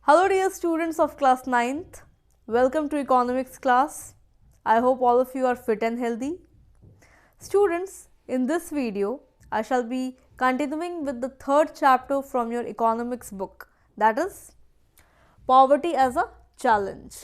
Hello dear students of class 9th, welcome to economics class. I hope all of you are fit and healthy. Students, in this video, I shall be continuing with the third chapter from your economics book, that is Poverty as a Challenge.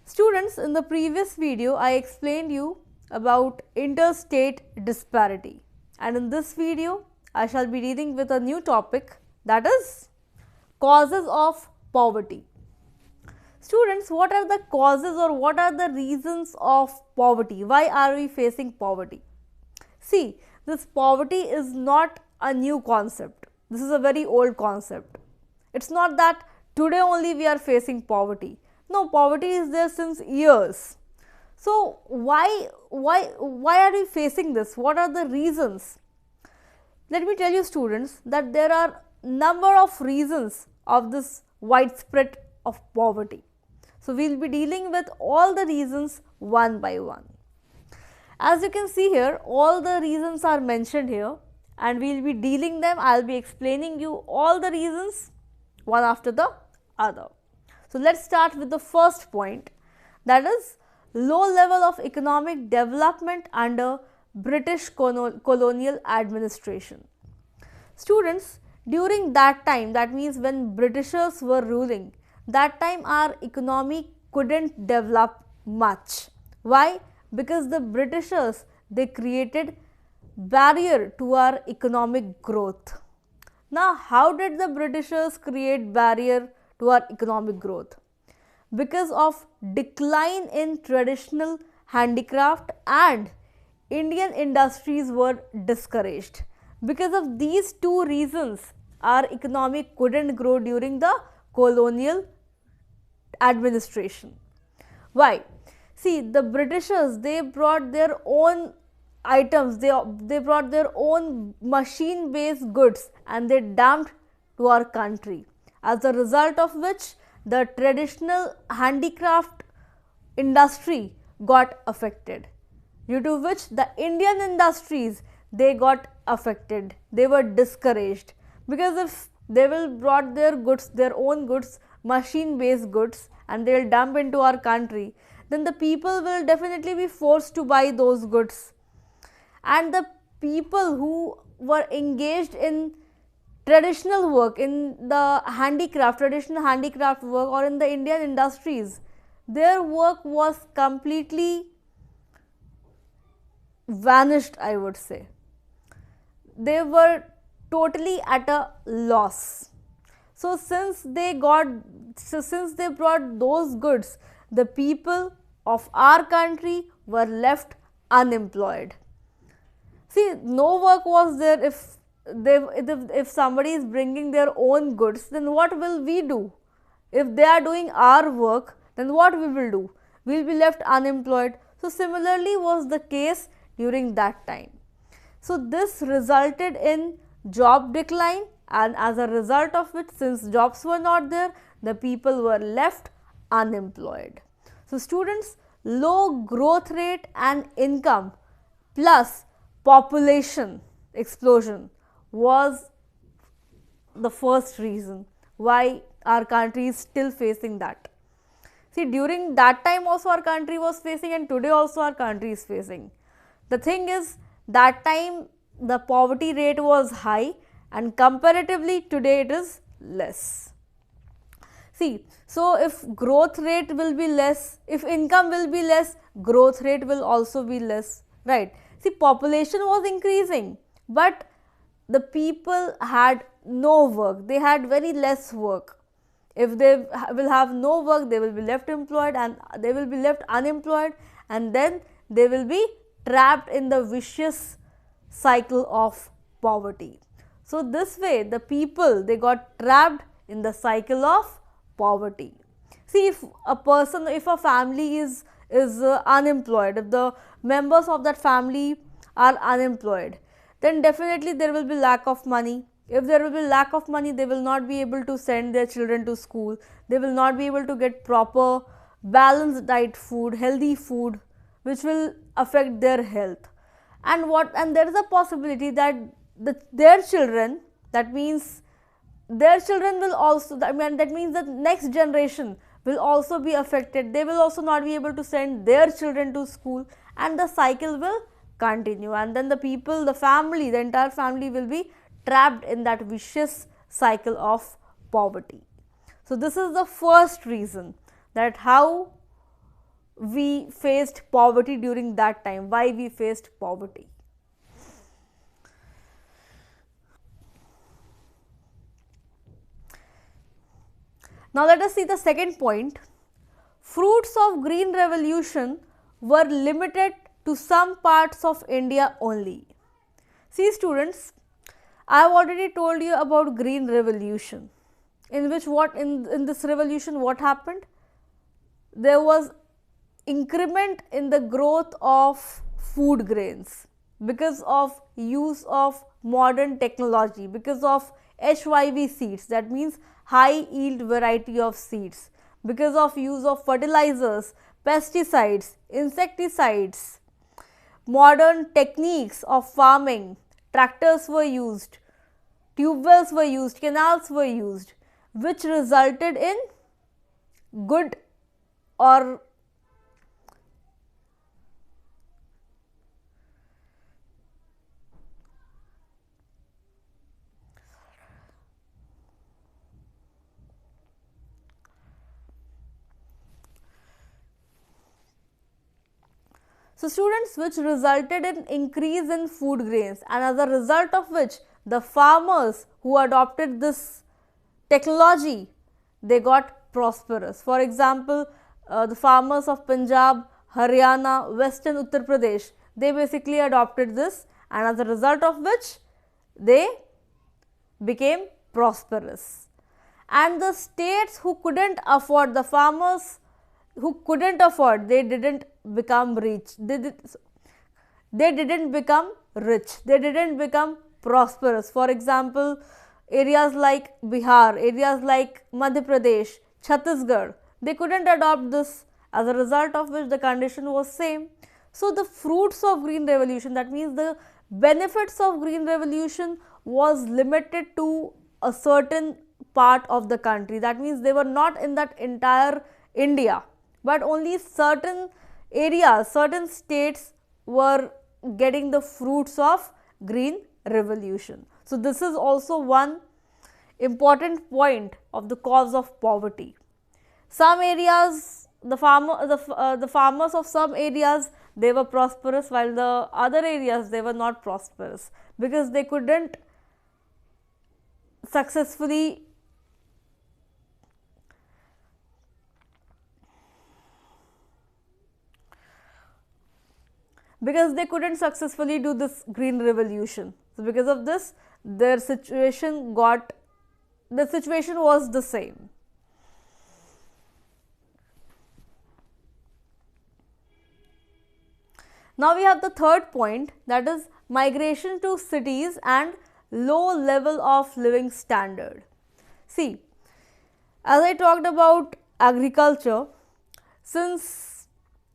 Students, in the previous video, I explained you about interstate disparity, and in this video, I shall be dealing with a new topic, that is causes of poverty. Students, what are the causes or what are the reasons of poverty? Why are we facing poverty? See, this poverty is not a new concept. This is a very old concept. It's not that today only we are facing poverty. No, poverty is there since years. So why are we facing this? What are the reasons? Let me tell you students that there are number of reasons of this widespread of poverty. So we will be dealing with all the reasons one by one. As you can see here, all the reasons are mentioned here and we will be dealing them. I will be explaining you all the reasons one after the other. So let's start with the first point, that is low level of economic development under British colonial administration. Students, during that time, that means when Britishers were ruling, that time our economy couldn't develop much. Why? Because the Britishers, they created barrier to our economic growth. Now, how did the Britishers create barrier to our economic growth? Because of decline in traditional handicraft and Indian industries were discouraged. Because of these two reasons, our economy couldn't grow during the colonial administration. Why? See, the Britishers, they brought their own items, they brought their own machine based goods and they dumped to our country, as a result of which the traditional handicraft industry got affected, due to which the Indian industries, they got affected, they were discouraged, because if they will brought their goods, their own goods, machine based goods, and they will dump into our country, then the people will definitely be forced to buy those goods, and the people who were engaged in traditional work, in the handicraft, traditional handicraft work, or in the Indian industries, their work was completely vanished, I would say. They were totally at a loss. So since they brought those goods, the people of our country were left unemployed. See, no work was there. If somebody is bringing their own goods, then what will we do? If they are doing our work, then what we will do? We will be left unemployed. So similarly was the case during that time. So this resulted in job decline, and as a result of which, since jobs were not there, the people were left unemployed. So students, low growth rate and income plus population explosion was the first reason why our country is still facing that. See, during that time also our country was facing, and today also our country is facing. The thing is, that time the poverty rate was high and comparatively today it is less. See, so if growth rate will be less, if income will be less, growth rate will also be less, right? See, population was increasing, but the people had no work, they had very less work. If they will have no work, they will be left employed, and they will be left unemployed, and then they will be trapped in the vicious cycle of poverty. So this way the people, they got trapped in the cycle of poverty. See, if a family is unemployed, if the members of that family are unemployed, then definitely there will be lack of money. If there will be lack of money, they will not be able to send their children to school, they will not be able to get proper balanced diet food, healthy food, which will affect their health. And there is a possibility that their children, that means their children will also, I mean, that means that next generation will also be affected. They will also not be able to send their children to school, and the cycle will continue, and then the people, the family, the entire family will be trapped in that vicious cycle of poverty. So this is the first reason, that how we faced poverty during that time, why we faced poverty. Now let us see the second point. Fruits of green revolution were limited to some parts of India only. See students, I have already told you about green revolution, in which what in this revolution what happened? There was increment in the growth of food grains because of use of modern technology, because of HYV seeds, that means high yield variety of seeds, because of use of fertilizers, pesticides, insecticides, modern techniques of farming, tractors were used, tube wells were used, canals were used, which resulted in good or so students, which resulted in increase in food grains, and as a result of which the farmers who adopted this technology, they got prosperous. For example, the farmers of Punjab, Haryana, Western Uttar Pradesh, they basically adopted this, and as a result of which they became prosperous. And the states who couldn't afford, the farmers who couldn't afford, they didn't become rich, they didn't become rich, they didn't become prosperous. For example, areas like Bihar, areas like Madhya Pradesh, Chhattisgarh, they couldn't adopt this, as a result of which the condition was same. So the fruits of green revolution, that means the benefits of green revolution was limited to a certain part of the country, that means they were not in that entire India, but only certain areas, certain states were getting the fruits of green revolution. So this is also one important point of the cause of poverty. Some areas, the farmers of some areas, they were prosperous, while the other areas they were not prosperous, because they couldn't successfully do this green revolution. So because of this, the situation was the same. Now we have the third point, that is migration to cities and low level of living standard. See, as I talked about agriculture, since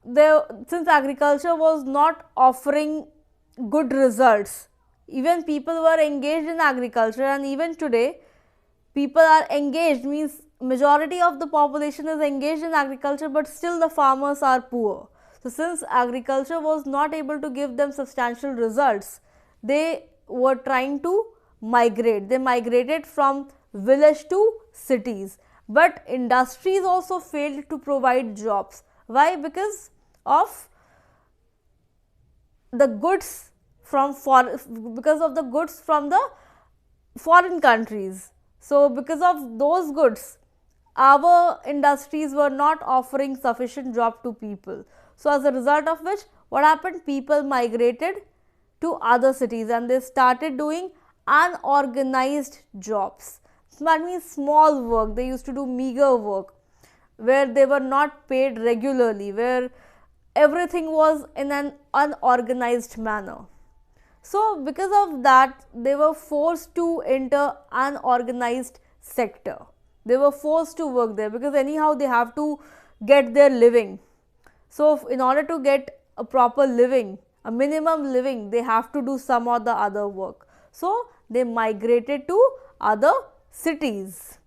agriculture was not offering good results, even people were engaged in agriculture, and even today people are engaged, means majority of the population is engaged in agriculture, but still the farmers are poor. So since agriculture was not able to give them substantial results, they were trying to migrate. They migrated from village to cities, but industries also failed to provide jobs. Why? Because of the goods from the foreign countries. So because of those goods, our industries were not offering sufficient job to people. So as a result of which, what happened? People migrated to other cities and they started doing unorganized jobs. That means small work. They used to do meager work where they were not paid regularly, where everything was in an unorganized manner. So because of that, they were forced to enter unorganized sector. They were forced to work there, because anyhow they have to get their living. So in order to get a proper living, a minimum living, they have to do some or the other work. So they migrated to other cities,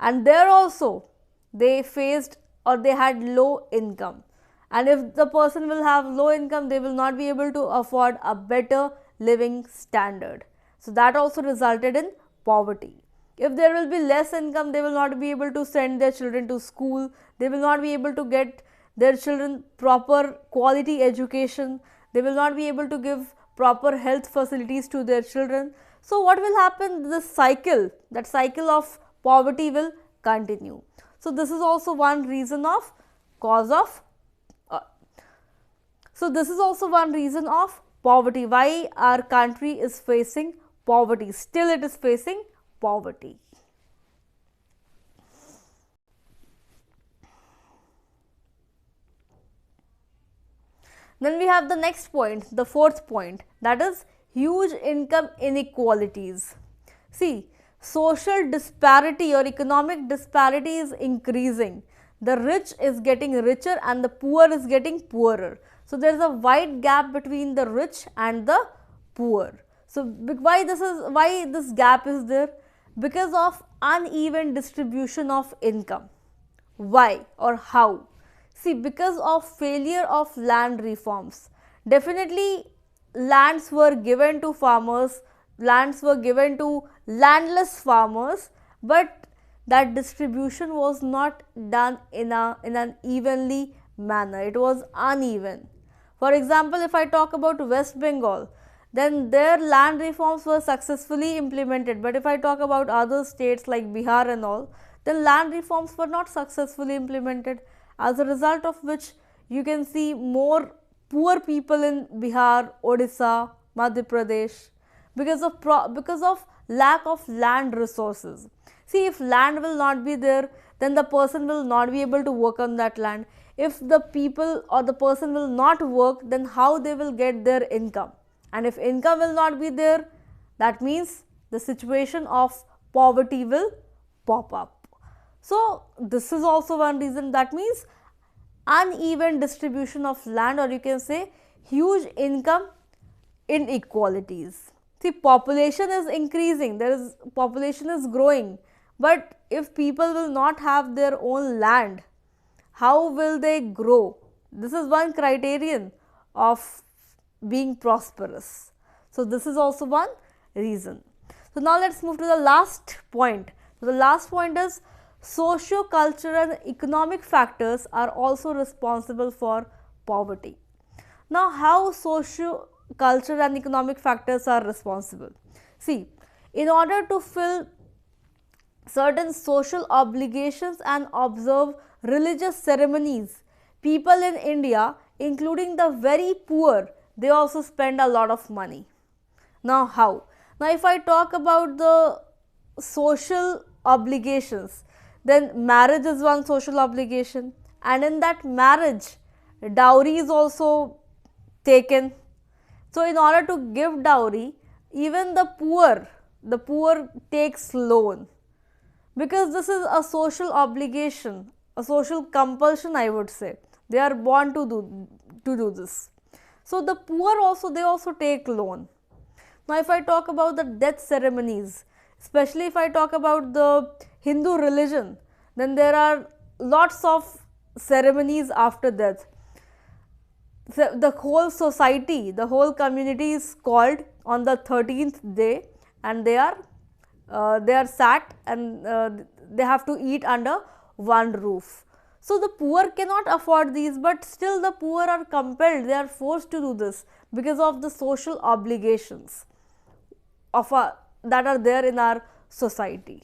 and there also they faced or they had low income, and if the person will have low income, they will not be able to afford a better living standard. So that also resulted in poverty. If there will be less income, they will not be able to send their children to school, they will not be able to get their children proper quality education, they will not be able to give proper health facilities to their children. So what will happen? This cycle, that cycle of poverty will continue. So this is also one reason of cause of so this is also one reason of poverty, why our country is facing poverty, still it is facing poverty. Then we have the next point, the fourth point, that is huge income inequalities. See, social disparity or economic disparity is increasing. The rich is getting richer and the poor is getting poorer. So there is a wide gap between the rich and the poor. So why this gap is there? Because of uneven distribution of income. Why or how? See, because of failure of land reforms. Definitely lands were given to farmers, lands were given to landless farmers, but that distribution was not done in an evenly manner. It was uneven. For example, if I talk about West Bengal, then their land reforms were successfully implemented. But if I talk about other states like Bihar and all, then land reforms were not successfully implemented, as a result of which you can see more poor people in Bihar, Odisha, Madhya Pradesh, because of lack of land resources. See, if land will not be there, then the person will not be able to work on that land. If the people or the person will not work, then how they will get their income? And if income will not be there, that means the situation of poverty will pop up. So this is also one reason. That means uneven distribution of land, or you can say huge income inequalities. See, population is increasing, population is growing, but if people will not have their own land, how will they grow? This is one criterion of being prosperous. So this is also one reason. So now let's move to the last point. So the last point is socio-cultural and economic factors are also responsible for poverty. Now, how socio-cultural and economic factors are responsible? See, in order to fill certain social obligations and observe religious ceremonies, people in India, including the very poor, they also spend a lot of money. Now, how? Now, if I talk about the social obligations, then marriage is one social obligation, and in that marriage, dowry is also taken. So in order to give dowry, even the poor takes loan, because this is a social obligation, a social compulsion, I would say. They are born to do this. So the poor also, they also take loan. Now if I talk about the death ceremonies, especially if I talk about the Hindu religion, then there are lots of ceremonies after death. The whole society, the whole community is called on the 13th day, and they are sat and they have to eat under one roof. So the poor cannot afford these, but still the poor are compelled, they are forced to do this because of the social obligations that are there in our society.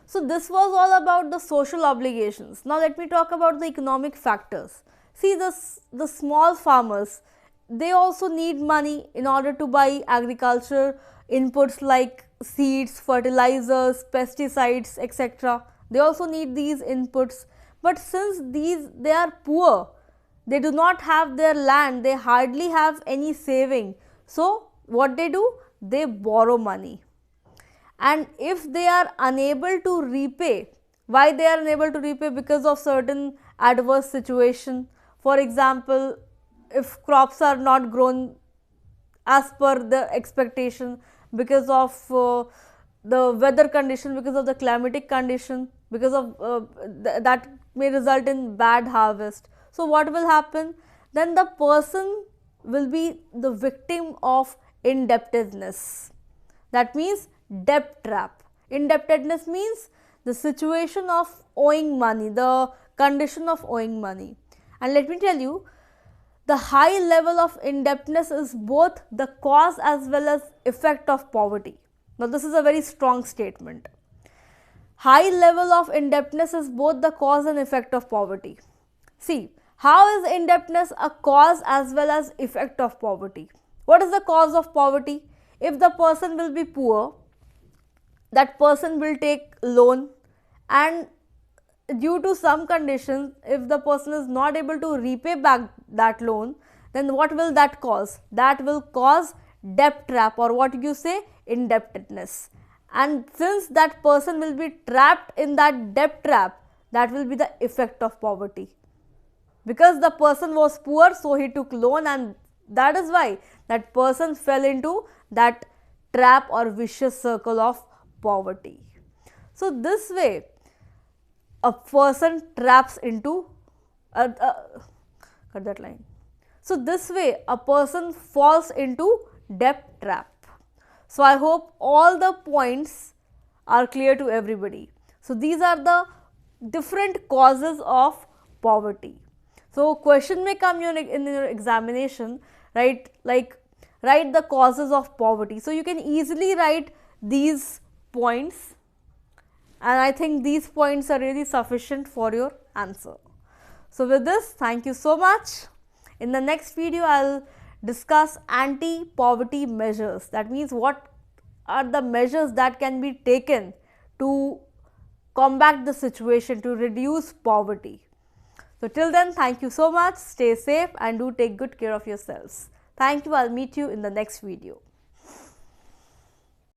So this was all about the social obligations. Now let me talk about the economic factors. See, the small farmers, they also need money in order to buy agriculture inputs like seeds, fertilizers, pesticides, etc. They also need these inputs. But since they are poor, they do not have their land, they hardly have any saving. So what they do? They borrow money. And if they are unable to repay, why they are unable to repay? Because of certain adverse situation. For example, if crops are not grown as per the expectation, because of the weather condition, because of the climatic condition, because of that may result in bad harvest. So what will happen? Then the person will be the victim of indebtedness. That means debt trap. Indebtedness means the situation of owing money, the condition of owing money. And let me tell you, the high level of indebtedness is both the cause as well as effect of poverty. Now this is a very strong statement. High level of indebtedness is both the cause and effect of poverty. See, how is indebtedness a cause as well as effect of poverty? What is the cause of poverty? If the person will be poor, that person will take loan, and due to some conditions, if the person is not able to repay back that loan, then what will that cause? That will cause debt trap, or what you say, indebtedness. And since that person will be trapped in that debt trap, that will be the effect of poverty. Because the person was poor, so he took loan, and that is why that person fell into that trap or vicious circle of poverty. So this way a person traps into cut that line. So this way a person falls into debt trap. So I hope all the points are clear to everybody. So these are the different causes of poverty. So question may come in your examination, right? Like write the causes of poverty. So you can easily write these points, and I think these points are really sufficient for your answer. So with this, thank you so much. In the next video, I will discuss anti-poverty measures. That means what are the measures that can be taken to combat the situation, to reduce poverty. So till then, thank you so much. Stay safe and do take good care of yourselves. Thank you. I'll meet you in the next video.